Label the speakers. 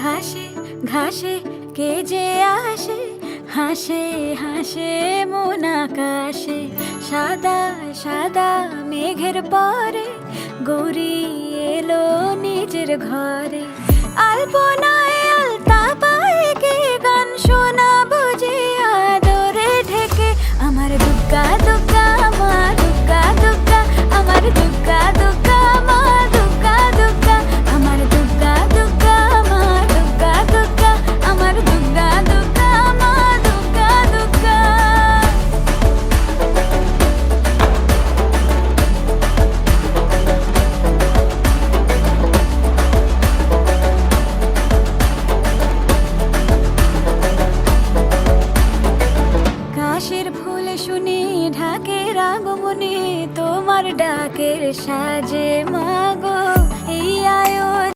Speaker 1: ঘাসে ঘাসে কে যে আসে, হাসে হাসে মন আকাশে। সাদা সাদা মেঘের পরে গৌরী এলো নিজের ঘরে। আলপনায় আলতা পায়ে কে গান শোনাবো যে আদরে ঢেকে। আমার দুগ্গা দুগ্গা মা দুগ্গা দুগ্গা, আমার দুগ্গা দুগ্গা মা দুগ্গা দুগ্গা, আমার দুগ্গা দুগ্গা মা দুগ্গা দুগ্গা, আমার দুগ্গা দুগ্গা মা দুগ্গা দুগ্গা। কাশের ফুল শুনি ঢাকের আগমনে, তোমার ডাকের সাজে